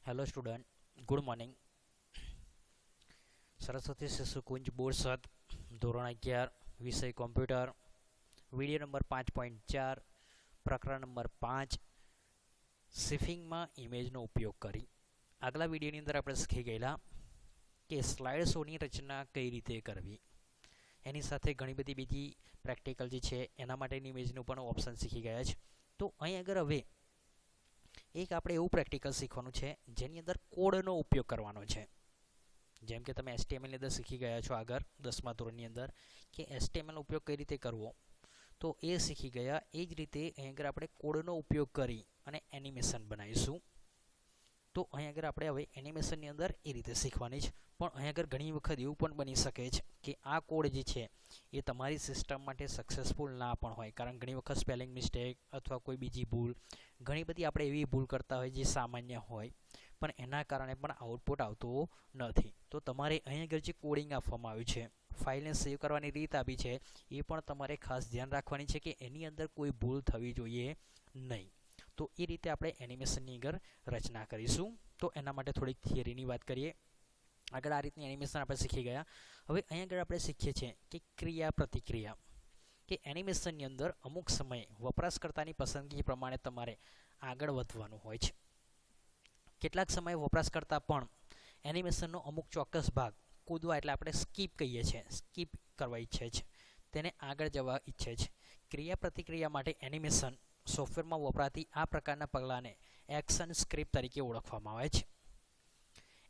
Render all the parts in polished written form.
Hello student, good morning. Saraswati Shishu कुंज board 7 ધોરણ 11 વિષય computer video number 5.4 પ્રકરણ નંબર 5 શિફિંગમાં ઇમેજનો ઉપયોગ કરી। આગલા વિડિયોની અંદર આપણે શીખી ગયેલા કે સ્લાઇડ શોની રચના કઈ રીતે કરવી, એની સાથે ઘણી બધી બીજી પ્રેક્ટિકલ જે છે એના માટેની ઇમેજનું પણ ઓપ્શન શીખી ગયા છે। તો અહીં આગળ હવે એક આપણે એવું પ્રેક્ટિકલ શીખવાનું છે જેની અંદર કોડનો ઉપયોગ કરવાનો છે। જેમ કે તમે HTML ની અંદર શીખી ગયા છો આગળ 10મા ધોરણની અંદર કે HTML નો ઉપયોગ કઈ રીતે કરવો, તો એ શીખી ગયા। એ જ રીતે અહીં આગળ આપણે કોડનો ઉપયોગ કરી અને એનિમેશન બનાવીશું। તો અહીં આગળ આપણે હવે એનિમેશનની અંદર એ રીતે શીખવાની છે। પણ અહીં આગળ ઘણી વખત એવું પણ બની શકે છે કે આ કોડ જે છે એ તમારી સિસ્ટમ માટે સક્સેસફુલ ના પણ હોય, કારણ ઘણી વખત સ્પેલિંગ મિસ્ટેક અથવા કોઈ બીજી ભૂલ, ઘણી બધી આપણે એવી ભૂલ કરતા હોય જે સામાન્ય હોય, પણ એના કારણે પણ આઉટપુટ આવતું નથી। તો તમારે અહીં આગળ જે કોડિંગ આપવામાં આવ્યું છે, ફાઇલને સેવ કરવાની રીત આપી છે, એ પણ તમારે ખાસ ધ્યાન રાખવાની છે કે એની અંદર કોઈ ભૂલ થવી જોઈએ નહીં। તો એ રીતે આપણે એનિમેશનની આગળ રચના કરીશું। તો એના માટે થોડીક થિયરીની વાત કરીએ। આગળ આ રીતની એનિમેશન આપણે શીખી ગયા। હવે અહીં આગળ આપણે શીખીએ છીએ કે ક્રિયા પ્રતિક્રિયા, કે એનિમેશનની અંદર અમુક સમયે વપરાશકર્તાની પસંદગી પ્રમાણે તમારે આગળ વધવાનું હોય છે। કેટલાક સમયે વપરાશકર્તા પણ એનિમેશનનો અમુક ચોક્કસ ભાગ કૂદવા એટલે આપણે સ્કીપ કહીએ છીએ, સ્કીપ કરવા ઈચ્છે છે, તેને આગળ જવા ઈચ્છે છે। ક્રિયા પ્રતિક્રિયા માટે એનિમેશન સોફ્ટવેરમાં વપરાતી આ પ્રકારના પગલાંને એક્શન સ્ક્રિપ્ટ તરીકે ઓળખવામાં આવે છે।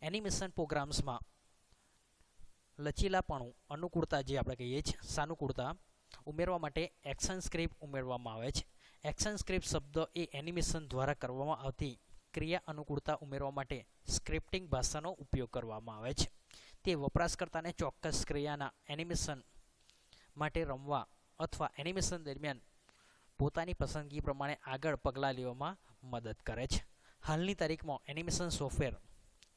એનિમેશન પ્રોગ્રામ્સમાં લચીલાપણું, અનુકૂળતા જે આપણે કહીએ છીએ સાનુકૂળતા ઉમેરવા માટે એક્શન સ્ક્રિપ્ટ ઉમેરવામાં આવે છે। એક્શન સ્ક્રિપ્ટ શબ્દ એ એનિમેશન દ્વારા કરવામાં આવતી ક્રિયા અનુકૂળતા ઉમેરવા માટે સ્ક્રિપ્ટિંગ ભાષાનો ઉપયોગ કરવામાં આવે છે। તે વપરાશકર્તાને ચોક્કસ ક્રિયાના એનિમેશન માટે રમવા અથવા એનિમેશન દરમિયાન પોતાની પસંદગી પ્રમાણે આગળ પગલાં લેવામાં મદદ કરે છે। હાલની તારીખમાં એનિમેશન સોફ્ટવેર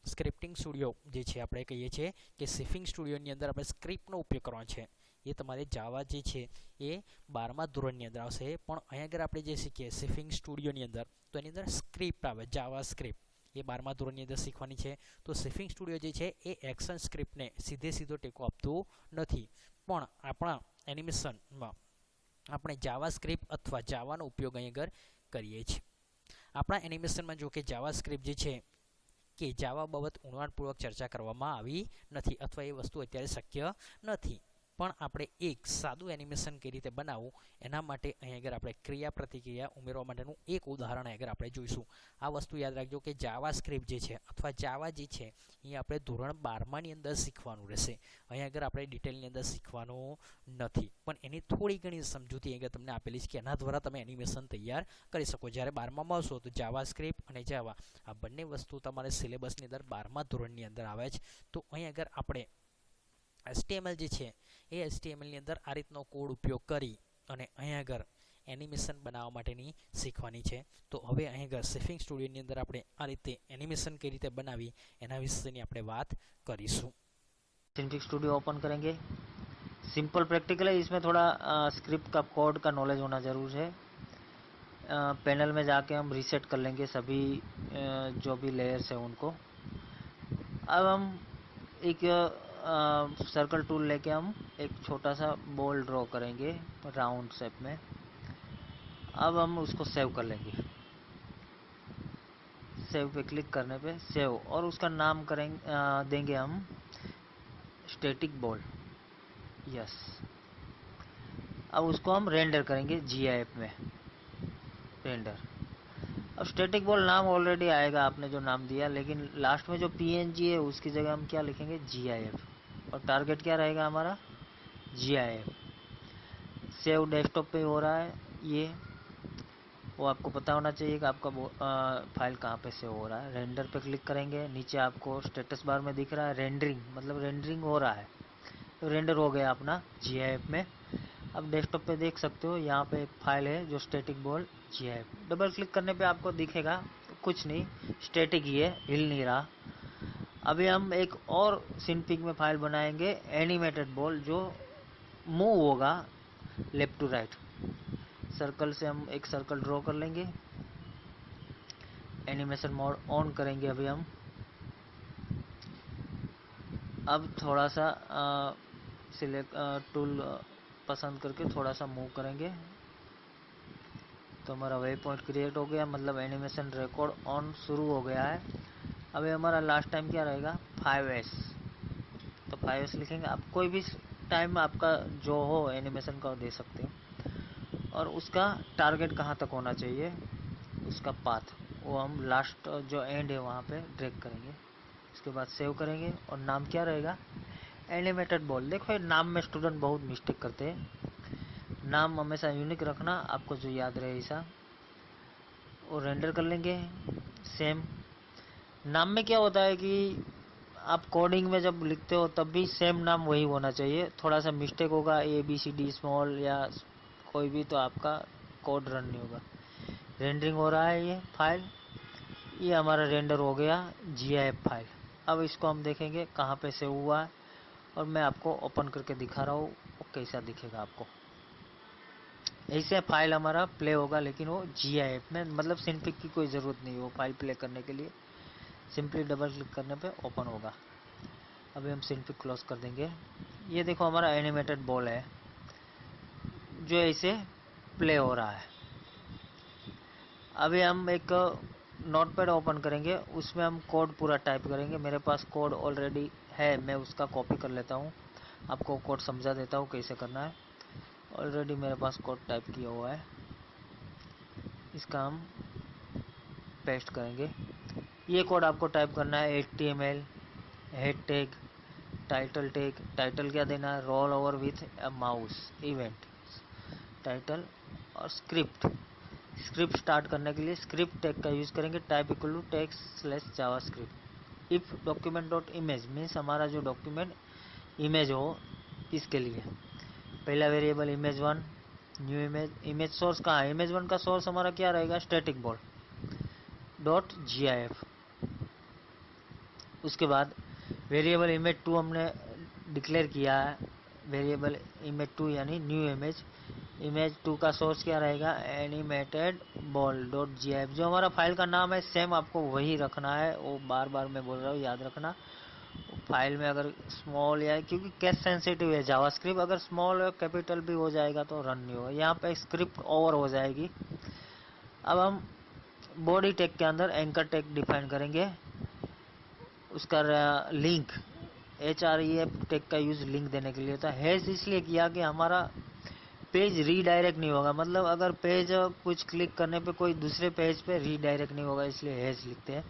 સ્ક્રિપ્ટિંગ સ્ટુડિયો જે છે આપણે કહીએ છીએ કે શિફિંગ સ્ટુડિયોની અંદર આપણે સ્ક્રિપ્ટનો ઉપયોગ કરવાનો છે। એ તમારે જાવા જે છે એ 12મા ધોરણની અંદર આવશે, પણ અહીંયા આગળ આપણે જે શીખીએ શિફિંગ સ્ટુડિયોની અંદર, તો એની અંદર સ્ક્રિપ્ટ આવે, જાવા સ્ક્રિપ્ટ, એ 12મા ધોરણની અંદર શીખવાની છે। તો શિફિંગ સ્ટુડિયો જે છે એ એક્શન સ્ક્રિપ્ટને સીધો ટેકો આપતું નથી, પણ આપણા એનિમેશનમાં આપણે જાવા સ્ક્રિપ્ટ અથવા જાવાનો ઉપયોગ અહીં આગળ કરીએ છીએ। આપણા એનિમેશનમાં જો કે જાવા સ્ક્રિપ્ટ જે છે કે જાવા બાબત ઊંડાણપૂર્વક ચર્ચા કરવામાં આવી નથી, અથવા એ વસ્તુ અત્યારે શક્ય નથી, પણ આપણે એક સાદું એનિમેશન કઈ રીતે બનાવવું એના માટે અહીં આગળ આપણે ક્રિયા પ્રતિક્રિયા ઉમેરવા માટેનું એક ઉદાહરણ આગળ આપણે જોઈશું। આ વસ્તુ યાદ રાખજો કે જાવા સ્ક્રિપ્ટ જે છે અથવા જાવા જે છે એ આપણે ધોરણ 12માની અંદર શીખવાનું રહેશે। અહીં આગળ આપણે ડિટેલની અંદર શીખવાનું નથી, પણ એની થોડી ઘણી સમજૂતી આગળ તમને આપેલી છે કે એના દ્વારા તમે એનિમેશન તૈયાર કરી શકો। જ્યારે 12મામાં આવશો તો જાવા સ્ક્રિપ્ટ અને જાવા આ બંને વસ્તુ તમારે સિલેબસની અંદર 12મા ધોરણની અંદર આવે છે। તો અહીં આગળ આપણે HTML જે છે એ HTMLની અંદર આ રીતનો કોડ ઉપયોગ કરી અને અહીં આગળ એનિમેશન બનાવવા માટેની શીખવાની છે। તો હવે અહીં આગળ શિફિંગ સ્ટુડિયોની અંદર આપણે આ રીતે એનિમેશન કઈ રીતે બનાવી એના વિશેની આપણે વાત કરીશું। सिंफिक स्टूडियो ओपन करेंगे। सिंपल प्रैक्टिकल है, इसमें थोड़ा स्क्रिप्ट का कोड का नॉलेज होना ज़रूर है। पैनल में जाके हम रीसेट कर लेंगे सभी जो भी लेयर्स है उनको। अब हम एक सर्कल टूल लेके हम एक छोटा सा बॉल ड्रॉ करेंगे राउंड शेप में। अब हम उसको सेव कर लेंगे। सेव पे क्लिक करने पे सेव, और उसका नाम करेंगे देंगे हम स्टैटिक बॉल। यस, अब उसको हम रेंडर करेंगे GIF में, रेंडर। अब स्टैटिक बॉल नाम ऑलरेडी आएगा आपने जो नाम दिया, लेकिन लास्ट में जो PNG है उसकी जगह हम क्या लिखेंगे GIF, और टारगेट क्या रहेगा हमारा GIF। सेव डेस्कटॉप पे हो रहा है ये, वो आपको पता होना चाहिए कि आपका फाइल कहाँ पे सेव हो रहा है। रेंडर पे क्लिक करेंगे, नीचे आपको स्टेटस बार में दिख रहा है रेंडरिंग, मतलब रेंडरिंग हो रहा है, तो रेंडर हो गया अपना GIF में। अब डेस्कटॉप पे देख सकते हो यहाँ पे एक फाइल है जो static ball GIF, double click करने पे आपको दिखेगा कुछ नहीं, स्टैटिक ही है, हिल नहीं रहा। अभी हम एक और सिंफिक में फाइल बनाएंगे एनिमेटेड बॉल, जो मूव होगा लेफ्ट टू राइट। सर्कल से हम एक सर्कल ड्रॉ कर लेंगे, एनिमेशन मोड ऑन करेंगे अभी हम। अब थोड़ा सा सिलेक्ट टूल पसंद करके थोड़ा सा मूव करेंगे तो हमारा वे पॉइंट क्रिएट हो गया, मतलब एनिमेशन रिकॉर्ड ऑन शुरू हो गया है। अभी हमारा लास्ट टाइम क्या रहेगा 5s, तो 5s लिखेंगे। आप कोई भी टाइम आपका जो हो एनिमेशन का दे सकते हो। और उसका टारगेट कहाँ तक होना चाहिए, उसका पाथ वो हम लास्ट जो एंड है वहाँ पे ड्रैग करेंगे। उसके बाद सेव करेंगे और नाम क्या रहेगा एनिमेटेड बॉल। देखो ये नाम में स्टूडेंट बहुत मिस्टेक करते हैं, नाम हमेशा यूनिक रखना, आपको जो याद रहे ऐसा। और रेंडर कर लेंगे सेम। नाम में क्या होता है कि आप कोडिंग में जब लिखते हो तब भी सेम नाम वही होना चाहिए, थोड़ा सा मिस्टेक होगा ABCD स्मॉल या कोई भी तो आपका कोड रन नहीं होगा। रेंडरिंग हो रहा है ये फाइल, ये हमारा रेंडर हो गया GIF फाइल। अब इसको हम देखेंगे कहाँ पे सेव हुआ है और मैं आपको ओपन करके दिखा रहा हूँ वो कैसा दिखेगा आपको। ऐसे फाइल हमारा प्ले होगा लेकिन वो GIF में, मतलब सिंपिक की कोई ज़रूरत नहीं वो फाइल प्ले करने के लिए, सिंपली डबल क्लिक करने पे ओपन होगा। अभी हम सिंपिक क्लोज कर देंगे। ये देखो हमारा एनिमेटेड बॉल है जो ऐसे प्ले हो रहा है। अभी हम एक नोटपैड ओपन करेंगे, उसमें हम कोड पूरा टाइप करेंगे। मेरे पास कोड ऑलरेडी है, मैं उसका कॉपी कर लेता हूँ, आपको कोड समझा देता हूँ कैसे करना है। ऑलरेडी मेरे पास कोड टाइप किया हुआ है, इसका हम पेस्ट करेंगे। ये कोड आपको टाइप करना है HTML head tag, title tag, title क्या देना है roll over with a mouse event title, और स्क्रिप्ट। स्क्रिप्ट स्टार्ट करने के लिए स्क्रिप्ट टैग का यूज करेंगे, type equal to text slash JavaScript. If document dot image means हमारा जो डॉक्यूमेंट इमेज हो, इसके लिए पहला variable image one new image. Image source कहाँ है, इमेज1 का सोर्स हमारा क्या रहेगा स्टैटिक बॉल डॉट GIF। उसके बाद वेरिएबल इमेज2 हमने डिक्लेयर किया है, वेरिएबल इमेज2 यानी न्यू इमेज। इमेज2 का सोर्स क्या रहेगा एनिमेटेड बॉल डॉट GIF। जो हमारा फाइल का नाम है सेम आपको वही रखना है, वो बार बार मैं बोल रहा हूँ याद रखना। फाइल में अगर स्मॉल या, क्योंकि केस सेंसिटिव है जावास्क्रिप्ट, अगर स्मॉल और कैपिटल भी हो जाएगा तो रन नहीं होगा, यहाँ पे स्क्रिप्ट ओवर हो जाएगी। अब हम बॉडी टैग के अंदर एंकर टैग डिफाइन करेंगे, उसका लिंक HREF टैग का यूज लिंक देने के लिए होता है। हैश इसलिए किया कि हमारा पेज रीडायरेक्ट नहीं होगा, मतलब अगर पेज कुछ क्लिक करने पे कोई दूसरे पेज पे रीडायरेक्ट नहीं होगा, इसलिए हैश लिखते हैं।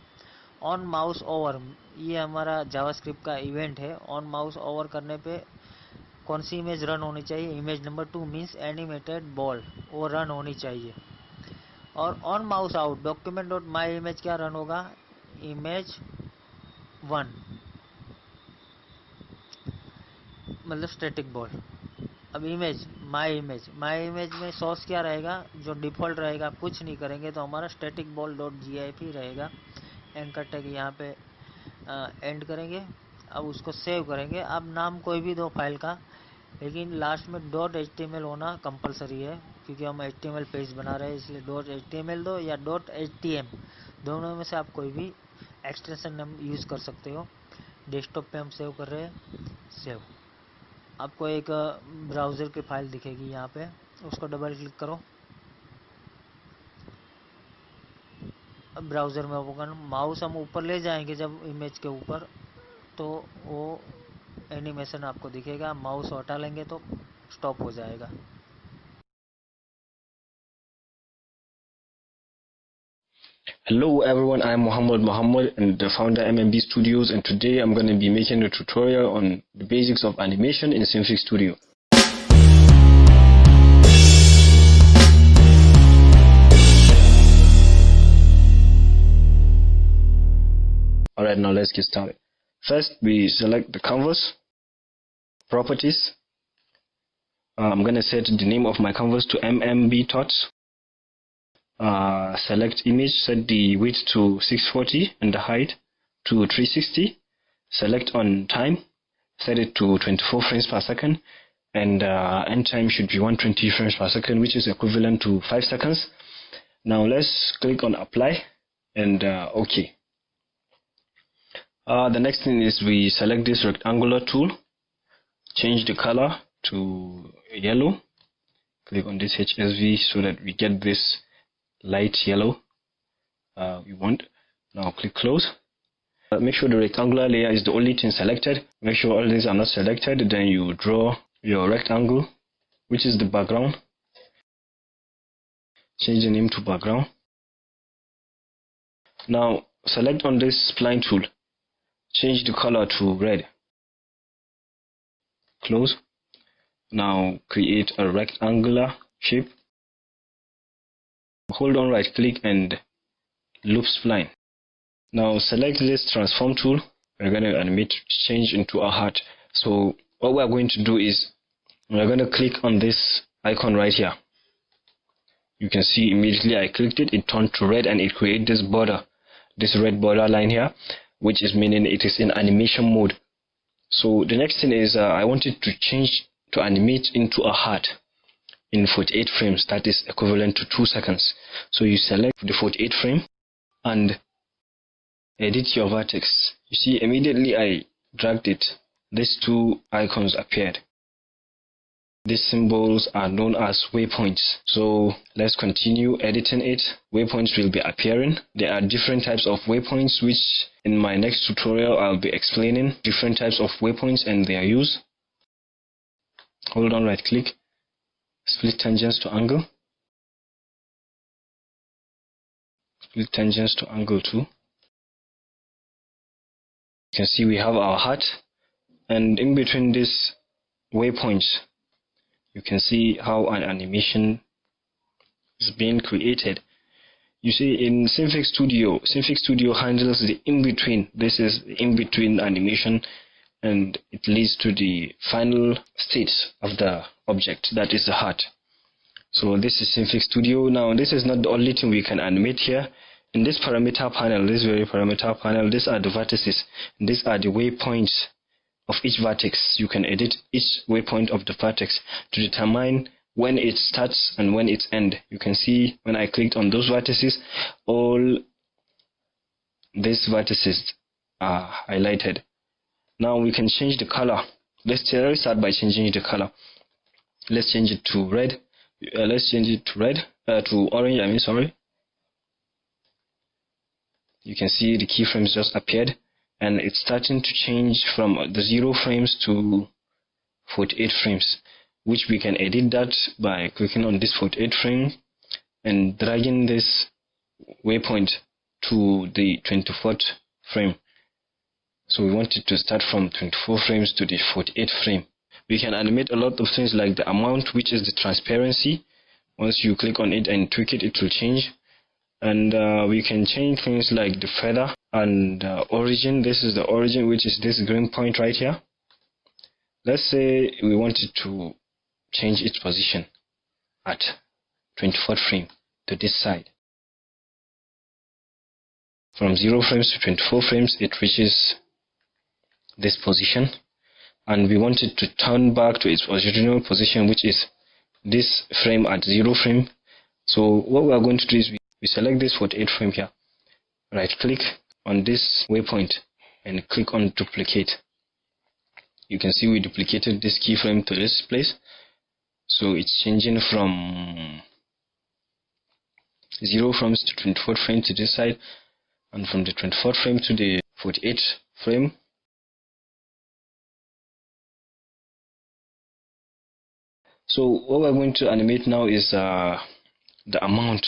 ऑन माउस ओवर, ये हमारा जावास्क्रिप्ट का इवेंट है। ऑन माउस ओवर करने पे कौन सी इमेज रन होनी चाहिए, image number 2 means animated ball, वो रन होनी चाहिए। और on mouse out document dot my image क्या रन होगा इमेज1, मतलब स्टैटिक बॉल। अब इमेज माई इमेज में सोर्स क्या रहेगा, जो डिफॉल्ट रहेगा, कुछ नहीं करेंगे तो हमारा स्टैटिक बॉल डॉट GIF ही रहेगा। एंकर टैग यहाँ पे एंड करेंगे। अब उसको सेव करेंगे। अब नाम कोई भी दो फाइल का, लेकिन लास्ट में डॉट HTML होना कंपलसरी है, क्योंकि हम HTML पेज बना रहे हैं, इसलिए डॉट HTML दो या डॉट HTM, दोनों में से आप कोई भी एक्सटेंशन नाम यूज़ कर सकते हो। डेस्कटॉप पे हम सेव कर रहे हैं, सेव। आपको एक ब्राउज़र की फाइल दिखेगी यहाँ पे, उसको डबल क्लिक करो। अब ब्राउज़र में ओपन, माउस हम ऊपर ले जाएंगे जब इमेज के ऊपर, तो वो एनिमेशन आपको दिखेगा। माउस हटा लेंगे तो स्टॉप हो जाएगा। Hello everyone, I'm Muhammad and the founder MMB Studios, and today I'm going to be making a tutorial on the basics of animation in Symphony Studio. Alright, now let's get started. First, we select the canvas, properties. I'm going to set the name of my canvas to MMB Tots. Select image, set the width to 640 and the height to 360. Select on time, set it to 24 frames per second, and end time should be 120 frames per second, which is equivalent to 5 seconds. Now let's click on apply and OK. The next thing is we select this rectangular tool, change the color to yellow, click on this HSV so that we get this light yellow we want. Now click close. Make sure the rectangular layer is the only thing selected. Make sure all these are not selected. Then you draw your rectangle, which is the background. Change the name to background. Now select on this spline tool, change the color to red. Close. Now create a rectangular shape. Hold on right click and loop spline. Now select this transform tool. We're going to animate change into a heart. So what we're going to do is we're going to click on this icon right here. You can see immediately I clicked it, it turned to red and it created this border, this red border line here, which is meaning it is in animation mode. So the next thing is I want it to change to animate into a heart in 48 frames. That is equivalent to 2 seconds. So you select the 48 frame and edit your vertex. You see immediately I dragged it, these two icons appeared. These symbols are known as waypoints. So let's continue editing it. Waypoints will be appearing. There are different types of waypoints, which in my next tutorial I'll be explaining different types of waypoints and their use. Hold on right click, split tangents to angle, split tangents to angle 2. You can see we have our heart, and in between these waypoints you can see how an animation is being created. You see in Synfig Studio handles the in-between. This is the in-between animation, and it leads to the final state of the object, that is the heart. So this is Synfig Studio. Now this is not the only thing we can animate here. In this parameter panel, this very parameter panel, these are the vertices. These are the waypoints of each vertex. You can edit each waypoint of the vertex to determine when it starts and when it ends. You can see when I clicked on those vertices, all these vertices are highlighted. Now we can change the color. Let's start by changing the color. Let's change it to red. Let's change it to red, to orange. Sorry. You can see the keyframes just appeared, and it's starting to change from the 0 frames to 48 frames, which we can edit that by clicking on this 48 frame and dragging this waypoint to the 24th frame. So we want it to start from 24 frames to the 48 frame. We can animate a lot of things like the amount, which is the transparency. Once you click on it and tweak it, it will change. And we can change things like the feather and origin. This is the origin, which is this green point right here. Let's say we wanted to change its position at 24th frame to this side. From 0 frames to 24 frames, it reaches this position, and we want it to turn back to its original position, which is this frame at 0 frame. So what we are going to do is we select this 48 frame here, right click on this waypoint and click on duplicate. You can see we duplicated this keyframe to this place, so it's changing from 0 frames to 24th frame to this side, and from the 24th frame to the 48th frame. So what we're going to animate now is the amount,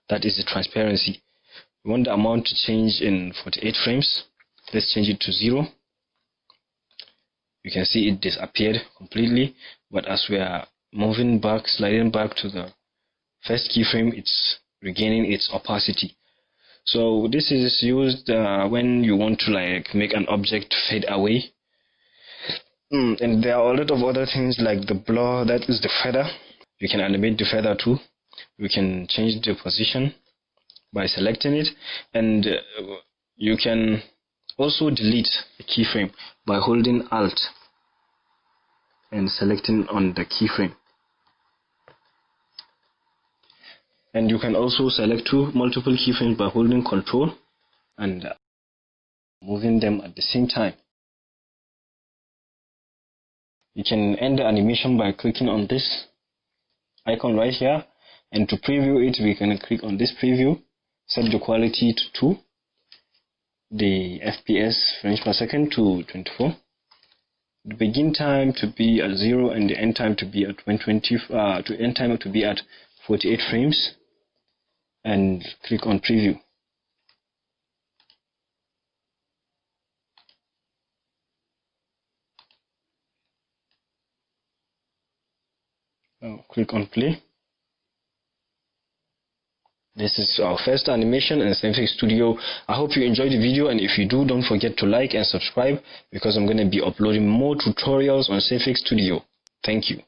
that is the transparency. We want the amount to change in 48 frames. Let's change it to 0. You can see it disappeared completely, but as we are moving back, sliding back to the first keyframe, it's regaining its opacity. So this is used when you want to like make an object fade away. And there are a lot of other things like the blur, that is the feather. You can animate the feather too. We can change the position by selecting it, and you can also delete a keyframe by holding Alt and selecting on the keyframe. And you can also select two multiple keyframes by holding Control and moving them at the same time. You can end the animation by clicking on this icon right here, and to preview it we can click on this preview, set the quality to 2, the FPS frames per second to 24, the begin time to be at 0 and the end time to be at 48 frames, and click on preview. Now click on play. This is our first animation in Cinefix Studio. I hope you enjoyed the video, and if you do, don't forget to like and subscribe, because I'm going to be uploading more tutorials on Cinefix Studio. Thank you.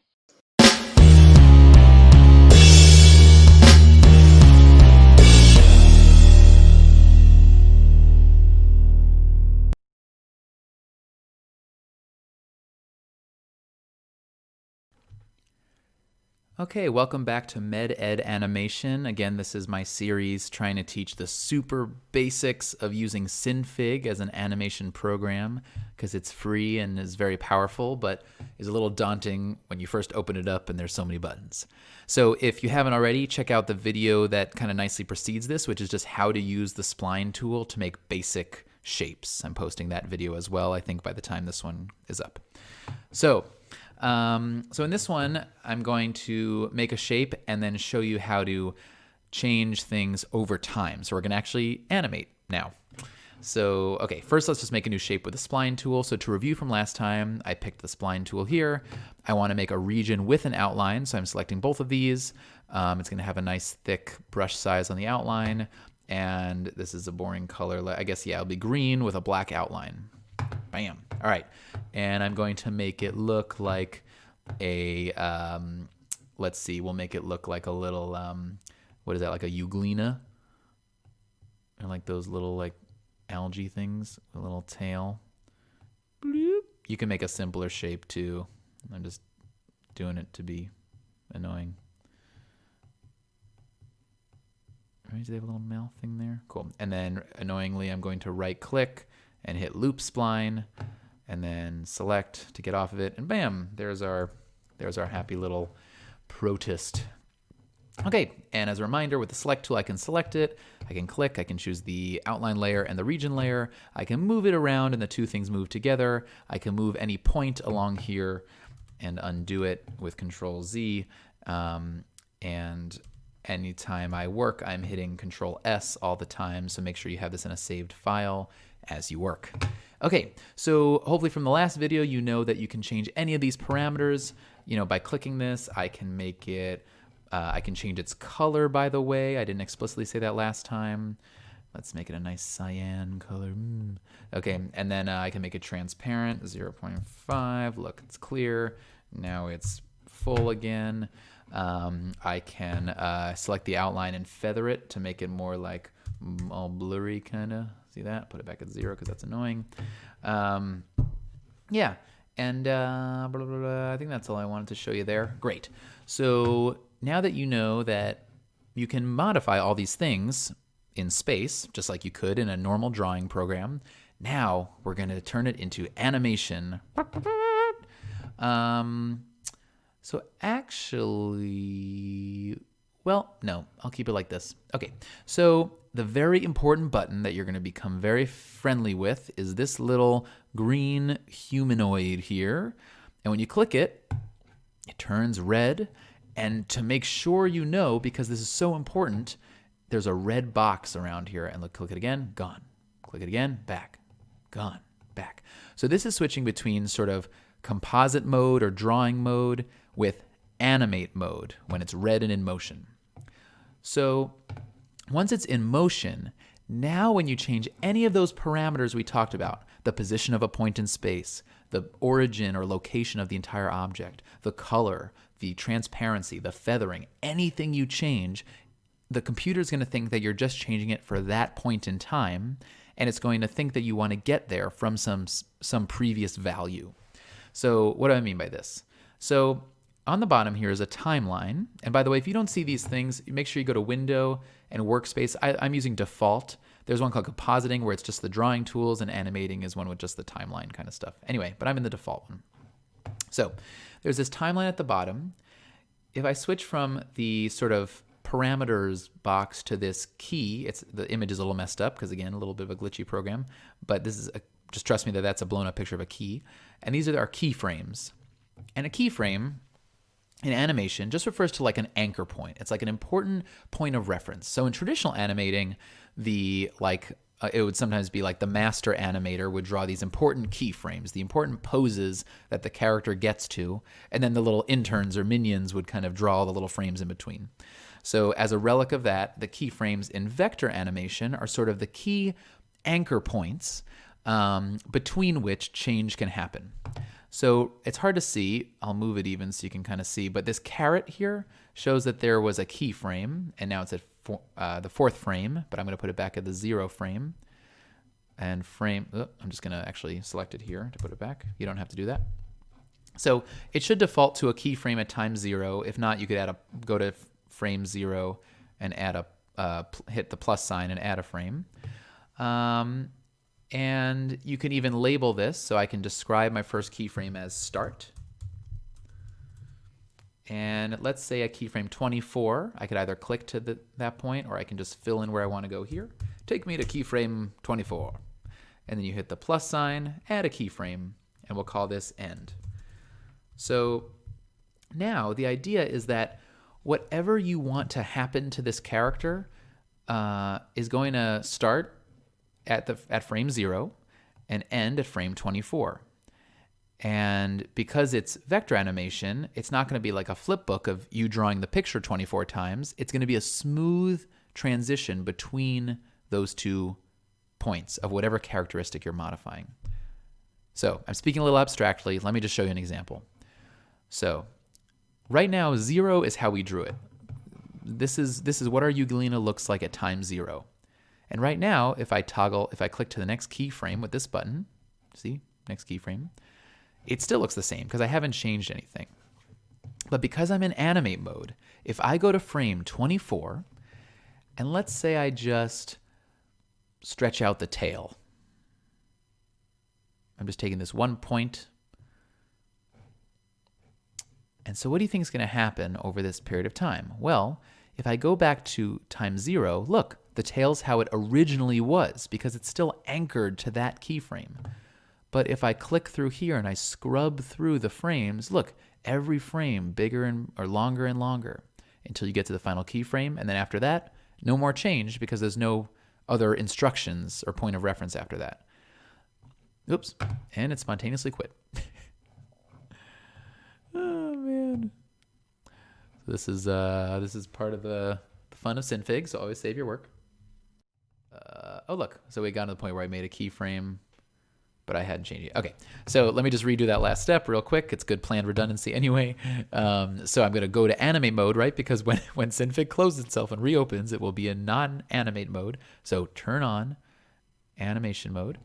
Okay, welcome back to Med Ed Animation. Again, this is my series trying to teach the super basics of using Cinefig as an animation program, because it's free and is very powerful, but is a little daunting when you first open it up and there's so many buttons. So if you haven't already, check out the video that kind of nicely precedes this, which is just how to use the Spline tool to make basic shapes. I'm posting that video as well, I think, by the time this one is up. So in this one, I'm going to make a shape and then show you how to change things over time. So we're going to actually animate now. So, okay, first let's just make a new shape with the Spline tool. So to review from last time, I picked the Spline tool here. I want to make a region with an outline, so I'm selecting both of these. It's going to have a nice thick brush size on the outline, and this is a boring color. I guess, yeah, it'll be green with a black outline. Bam. All right. And I'm going to make it look like a, let's see, we'll make it look like a little, what is that, like a euglena? Or like those little like algae things, a little tail. Bloop. You can make a simpler shape too. I'm just doing it to be annoying. Right, do they have a little mouth thing there? Cool. And then annoyingly, I'm going to right click and hit loop spline, and then select to get off of it, and bam, there's our happy little protist. Okay, and as a reminder, with the select tool, I can select it, I can click, I can choose the outline layer and the region layer, I can move it around and the two things move together, I can move any point along here and undo it with Control Z, and anytime I work, I'm hitting Control S all the time, so make sure you have this in a saved file as you work. Okay, so hopefully from the last video you know that you can change any of these parameters. You know, by clicking this, I can make it, I can change its color, by the way. I didn't explicitly say that last time. Let's make it a nice cyan color. Okay, and then I can make it transparent, 0.5. Look, it's clear. Now it's full again. I can select the outline and feather it to make it more like all blurry kind of. See that? Put it back at 0 because that's annoying. Yeah, and blah, blah, blah. I think that's all I wanted to show you there. Great. So now that you know that you can modify all these things in space, just like you could in a normal drawing program, now we're going to turn it into animation. So actually, well, no, I'll keep it like this. Okay, so the very important button that you're going to become very friendly with is this little green humanoid here. And when you click it, it turns red. And to make sure you know, because this is so important, there's a red box around here. And look, click it again, gone. Click it again, back, gone, back. So this is switching between sort of composite mode or drawing mode with animate mode when it's red and in motion. So once it's in motion, now when you change any of those parameters we talked about, the position of a point in space, the origin or location of the entire object, the color, the transparency, the feathering, anything you change, the computer's going to think that you're just changing it for that point in time, and it's going to think that you want to get there from some previous value. So what do I mean by this? So on the bottom here is a timeline. And by the way, if you don't see these things, make sure you go to Window and Workspace. I'm using default. There's one called Compositing where it's just the drawing tools, and Animating is one with just the timeline kind of stuff. Anyway, but I'm in the default one. So there's this timeline at the bottom. If I switch from the sort of parameters box to this key, the image is a little messed up because, again, a little bit of a glitchy program, but this is just trust me that that's a blown up picture of a key. And these are our keyframes. And a keyframe in animation just refers to like an anchor point. It's like an important point of reference. So in traditional animating, it would sometimes be like the master animator would draw these important keyframes, the important poses that the character gets to, and then the little interns or minions would kind of draw the little frames in between. So as a relic of that, the keyframes in vector animation are sort of the key anchor points between which change can happen. So it's hard to see. I'll move it even so you can kind of see. But this caret here shows that there was a keyframe, and now it's at the fourth frame, but I'm going to put it back at the 0 frame. And I'm just going to actually select it here to put it back. You don't have to do that. So it should default to a keyframe at time 0. If not, you could go to frame 0 and hit the plus sign and add a frame. And you can even label this, so I can describe my first keyframe as start. And let's say a keyframe 24. I could either click to that point, or I can just fill in where I want to go here. Take me to keyframe 24. And then you hit the plus sign, add a keyframe, and we'll call this end. So now the idea is that whatever you want to happen to this character is going to start at frame 0 and end at frame 24. And because it's vector animation, it's not going to be like a flip book of you drawing the picture 24 times. It's going to be a smooth transition between those 2 points of whatever characteristic you're modifying. So I'm speaking a little abstractly. Let me just show you an example. So right now, 0 is how we drew it. This is what our Euglena looks like at time 0. And right now, if I click to the next keyframe with this button, see, next keyframe, it still looks the same because I haven't changed anything. But because I'm in animate mode, if I go to frame 24, and let's say I just stretch out the tail. I'm just taking this one point. And so what do you think is going to happen over this period of time? Well, if I go back to time 0, look, the tail's how it originally was because it's still anchored to that keyframe. But if I click through here and I scrub through the frames, look, every frame bigger or longer and longer until you get to the final keyframe. And then after that, no more change because there's no other instructions or point of reference after that. Oops, and it spontaneously quit. Oh, man. This is part of the fun of Synfig, so always save your work. Oh, look. So we got to the point where I made a keyframe, but I hadn't changed it. Okay, so let me just redo that last step real quick. It's good planned redundancy anyway. So I'm going to go to animate mode, right? Because when Synfig closes itself and reopens, it will be in non-animate mode. So turn on animation mode,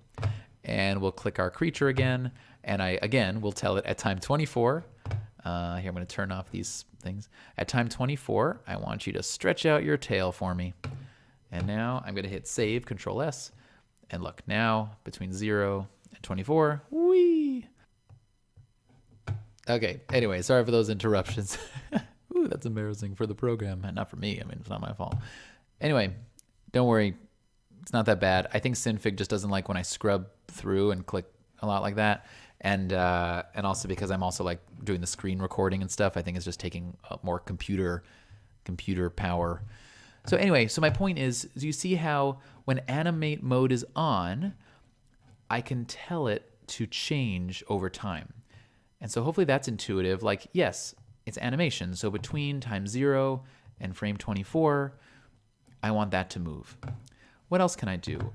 and we'll click our creature again. And we'll tell it at time 24. Here, I'm going to turn off these things. At time 24, I want you to stretch out your tail for me. And now I'm going to hit save, Control S. And look, now between 0 and 24, whee! Okay, anyway, sorry for those interruptions. Ooh, that's embarrassing for the program, and not for me. I mean, it's not my fault. Anyway, don't worry. It's not that bad. I think Synfig just doesn't like when I scrub through and click a lot like that. And also because I'm also like doing the screen recording and stuff, I think it's just taking more computer power. So anyway, so my point is, do you see how when animate mode is on, I can tell it to change over time. And so hopefully that's intuitive. Like, yes, it's animation. So between time 0 and frame 24, I want that to move. What else can I do?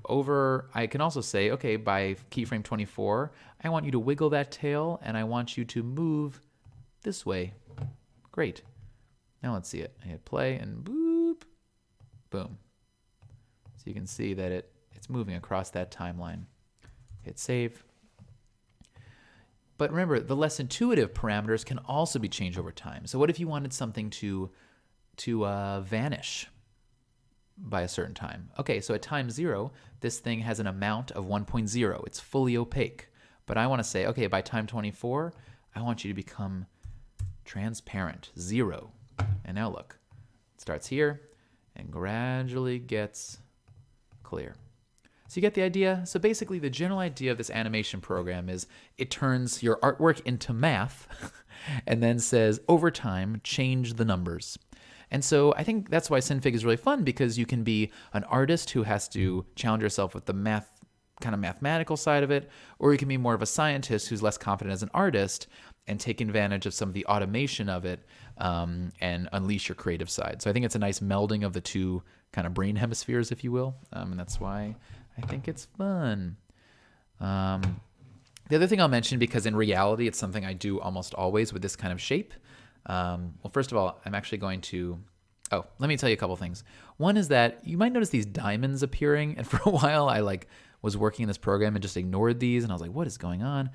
I can also say, okay, by keyframe 24, I want you to wiggle that tail and I want you to move this way. Great. Now let's see it. I hit play and boop, boom. So you can see that it's moving across that timeline. Hit save. But remember, the less intuitive parameters can also be changed over time. So what if you wanted something to vanish by a certain time? Okay, so at time 0, this thing has an amount of 1.0. It's fully opaque. But I want to say, okay, by time 24, I want you to become transparent, 0. And now look, it starts here and gradually gets clear. So you get the idea? So basically the general idea of this animation program is it turns your artwork into math and then says, over time, change the numbers. And so I think that's why Synfig is really fun, because you can be an artist who has to challenge yourself with the mathematical side of it, or you can be more of a scientist who's less confident as an artist and take advantage of some of the automation of it and unleash your creative side. So I think it's a nice melding of the two kind of brain hemispheres, if you will, and that's why I think it's fun. The other thing I'll mention, because in reality it's something I do almost always with this kind of shape. Well, first of all, I'm actually going to... Oh, let me tell you a couple things. One is that you might notice these diamonds appearing, and for a while I was working in this program and just ignored these, and I was like, what is going on?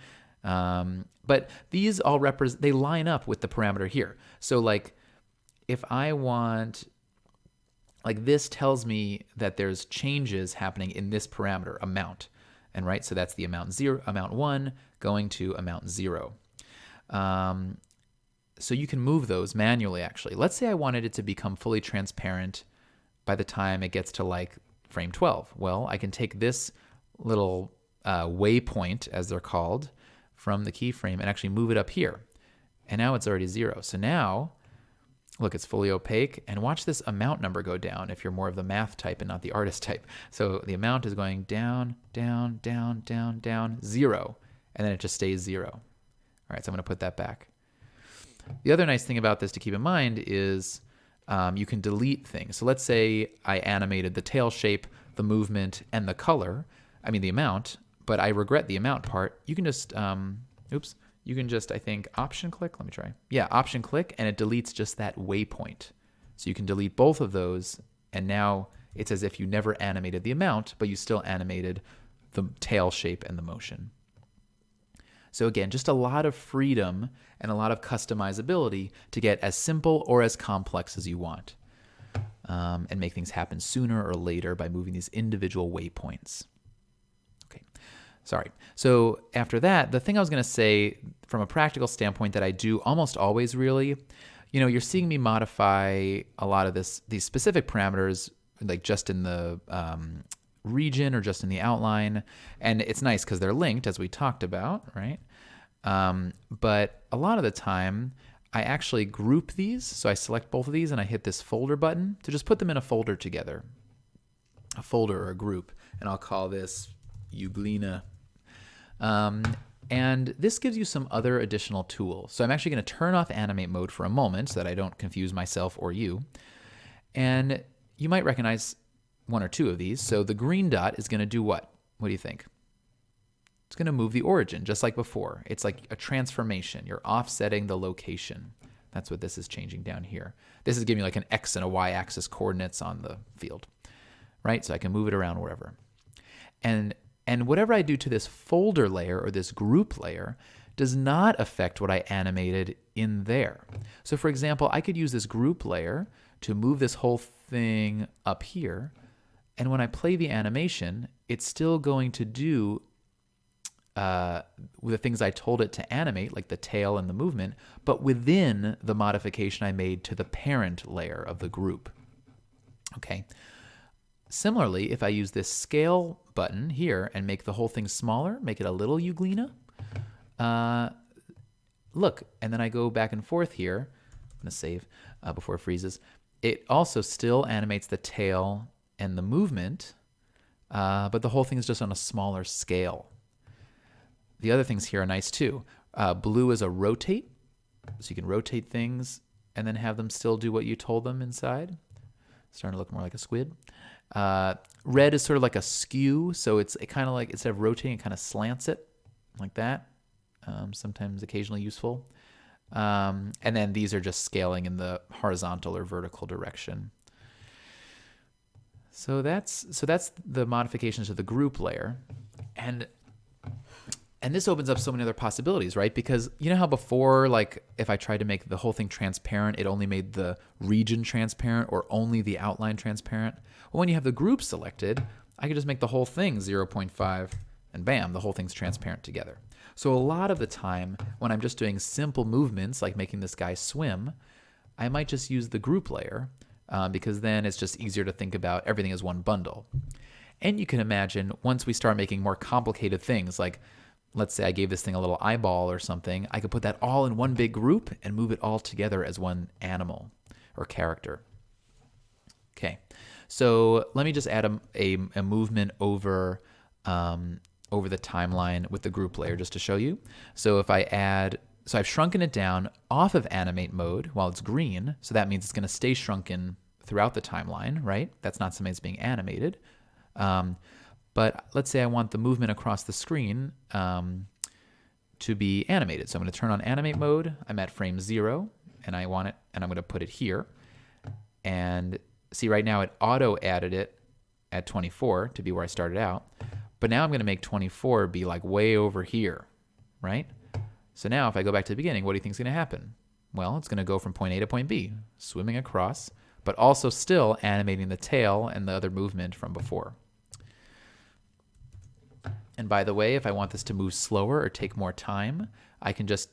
But these all they line up with the parameter here. So like if I want, like this tells me that there's changes happening in this parameter, amount. And right, so that's the amount 1 going to amount 0. So you can move those manually, actually. Let's say I wanted it to become fully transparent by the time it gets to like frame 12. Well, I can take this little waypoint, as they're called, from the keyframe and actually move it up here. And now it's already 0. So now, look, it's fully opaque. And watch this amount number go down if you're more of the math type and not the artist type. So the amount is going down, down, down, down, down, 0. And then it just stays 0. All right, so I'm going to put that back. The other nice thing about this to keep in mind is you can delete things. So let's say I animated the tail shape, the movement, and the color. I mean the amount, but I regret the amount part. You can just, you can just, I think, option click. Let me try. Yeah, option click, and it deletes just that waypoint. So you can delete both of those, and now it's as if you never animated the amount, but you still animated the tail shape and the motion. So again, just a lot of freedom and a lot of customizability to get as simple or as complex as you want, and make things happen sooner or later by moving these individual waypoints. Okay, sorry. So after that, the thing I was going to say from a practical standpoint that I do almost always really, you're seeing me modify a lot of these specific parameters, like just in the region or just in the outline, and it's nice because they're linked, as we talked about, right? But a lot of the time I actually group these, so I select both of these and I hit this folder button to just put them in a folder together, a folder or a group, and I'll call this Euglena. And this gives you some other additional tools. So I'm actually going to turn off animate mode for a moment so that I don't confuse myself or you. And you might recognize one or two of these. So the green dot is going to do what? What do you think? It's going to move the origin, just like before. It's like a transformation. You're offsetting the location. That's what this is changing down here. This is giving me like an X and a Y axis coordinates on the field, right? So I can move it around wherever. And whatever I do to this folder layer or this group layer does not affect what I animated in there. So for example, I could use this group layer to move this whole thing up here. And when I play the animation, it's still going to do the things I told it to animate, like the tail and the movement, but within the modification I made to the parent layer of the group. Okay. Similarly, if I use this scale button here and make the whole thing smaller, make it a little Euglena, look, and then I go back and forth here. I'm going to save before it freezes. It also still animates the tail and the movement, but the whole thing is just on a smaller scale. The other things here are nice too. Blue is a rotate, so you can rotate things and then have them still do what you told them inside. Starting to look more like a squid. Red is sort of like a skew, so it kind of like, instead of rotating, it kind of slants it like that. Sometimes occasionally useful. And then these are just scaling in the horizontal or vertical direction. So that's the modifications to the group layer. And And this opens up so many other possibilities, right? Because you know how before, like if I tried to make the whole thing transparent, it only made the region transparent or only the outline transparent? Well, when you have the group selected, I could just make the whole thing 0.5 and bam, the whole thing's transparent together. So a lot of the time when I'm just doing simple movements like making this guy swim, I might just use the group layer because then it's just easier to think about everything as one bundle. And you can imagine once we start making more complicated things, like let's say I gave this thing a little eyeball or something, I could put that all in one big group and move it all together as one animal or character. Okay, so let me just add a movement over the timeline with the group layer just to show you. So if I add, so I've shrunken it down off of animate mode while it's green, so that means it's going to stay shrunken throughout the timeline, right? That's not something that's being animated. But let's say I want the movement across the screen to be animated. So I'm going to turn on animate mode. I'm at frame 0, and I want it, and I'm going to put it here. And see, right now it auto added it at 24 to be where I started out. But now I'm going to make 24 be like way over here, right? So now if I go back to the beginning, what do you think is going to happen? Well, it's going to go from point A to point B, swimming across, but also still animating the tail and the other movement from before. And by the way, if I want this to move slower or take more time, I can just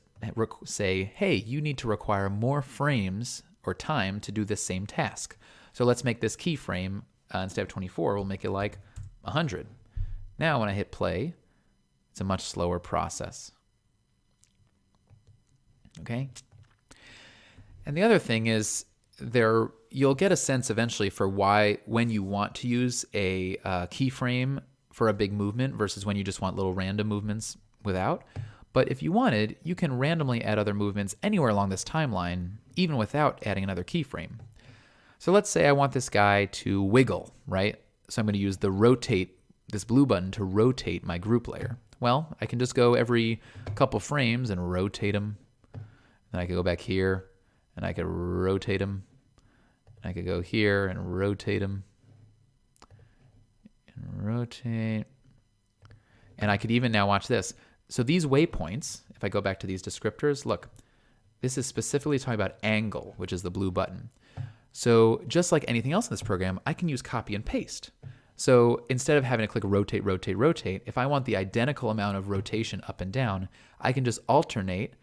say, hey, you need to require more frames or time to do this same task. So let's make this keyframe, instead of 24, we'll make it like 100. Now when I hit play, it's a much slower process. Okay? And the other thing is, you'll get a sense eventually for when you want to use a keyframe for a big movement versus when you just want little random movements without. But if you wanted, you can randomly add other movements anywhere along this timeline, even without adding another keyframe. So let's say I want this guy to wiggle, right? So I'm going to use the rotate, this blue button, to rotate my group layer. Well, I can just go every couple frames and rotate them. Then I could go back here, and I could rotate them. I could go here and rotate them. And rotate. And I could even now watch this. So these waypoints, if I go back to these descriptors, look, this is specifically talking about angle, which is the blue button. So just like anything else in this program, I can use copy and paste. So instead of having to click rotate, rotate, rotate, if I want the identical amount of rotation up and down, I can just alternate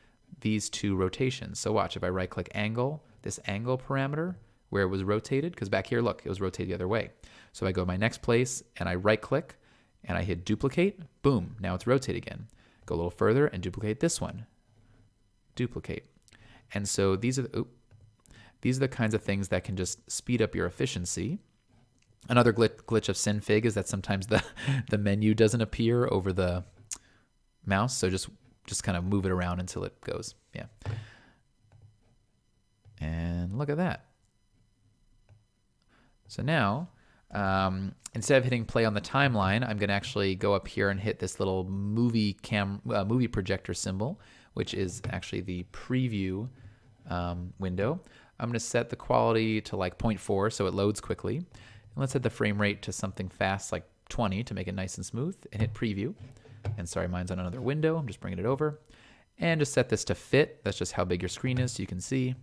these two rotations. So watch, if I right click angle, this angle parameter where it was rotated, because back here, look, it was rotated the other way. So I go to my next place and I right click and I hit duplicate, boom, now it's rotate again. Go a little further and duplicate this one. Duplicate. And so these are the kinds of things that can just speed up your efficiency. Another glitch of Synfig is that sometimes the menu doesn't appear over the mouse, so just kind of move it around until it goes. Yeah. And look at that. So now, instead of hitting play on the timeline, I'm going to actually go up here and hit this little movie projector symbol, which is actually the preview window. I'm going to set the quality to like 0.4 so it loads quickly. And let's set the frame rate to something fast like 20 to make it nice and smooth, and hit preview. And sorry, mine's on another window. I'm just bringing it over. And just set this to fit. That's just how big your screen is so you can see.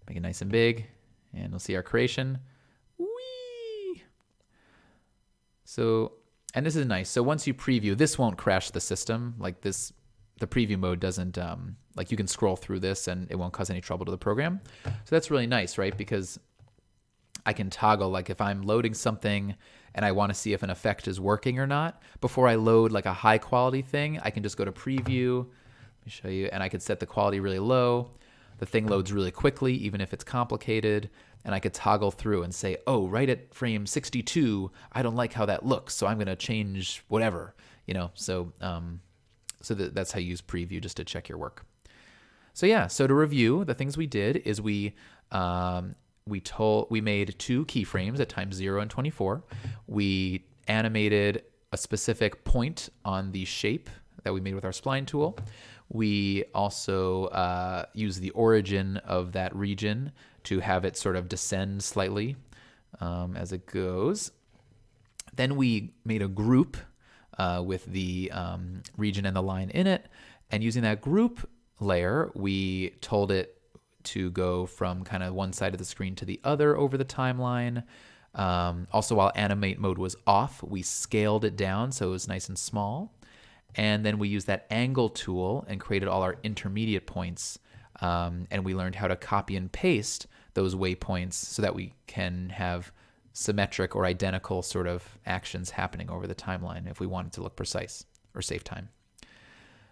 Make it nice and big. And we'll see our creation. Whee! So, and this is nice. So once you preview, this won't crash the system. Like this, the preview mode doesn't, like you can scroll through this and it won't cause any trouble to the program. So that's really nice, right? Because I can toggle, like if I'm loading something and I want to see if an effect is working or not, before I load like a high quality thing, I can just go to preview, let me show you, and I could set the quality really low. The thing loads really quickly, even if it's complicated, and I could toggle through and say, oh, right at frame 62, I don't like how that looks, so I'm going to change whatever, you know, so that's how you use preview, just to check your work. So yeah, so to review, the things we did is we made 2 keyframes at times 0 and 24. We animated a specific point on the shape that we made with our spline tool. We also used the origin of that region to have it sort of descend slightly as it goes. Then we made a group with the region and the line in it. And using that group layer, we told it to go from kind of one side of the screen to the other over the timeline. Also, while animate mode was off, we scaled it down so it was nice and small. And then we used that angle tool and created all our intermediate points. And we learned how to copy and paste those waypoints so that we can have symmetric or identical sort of actions happening over the timeline if we wanted to look precise or save time.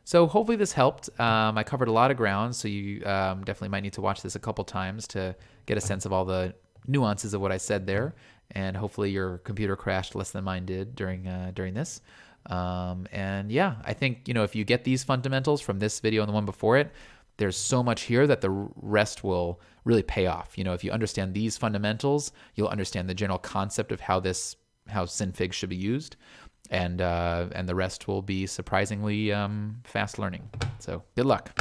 So hopefully this helped. I covered a lot of ground, so you definitely might need to watch this a couple times to get a sense of all the nuances of what I said there. And hopefully your computer crashed less than mine did during this. And yeah, I think, if you get these fundamentals from this video and the one before it, there's so much here that the rest will really pay off. If you understand these fundamentals, you'll understand the general concept of how synfig should be used, and the rest will be surprisingly fast learning. So good luck.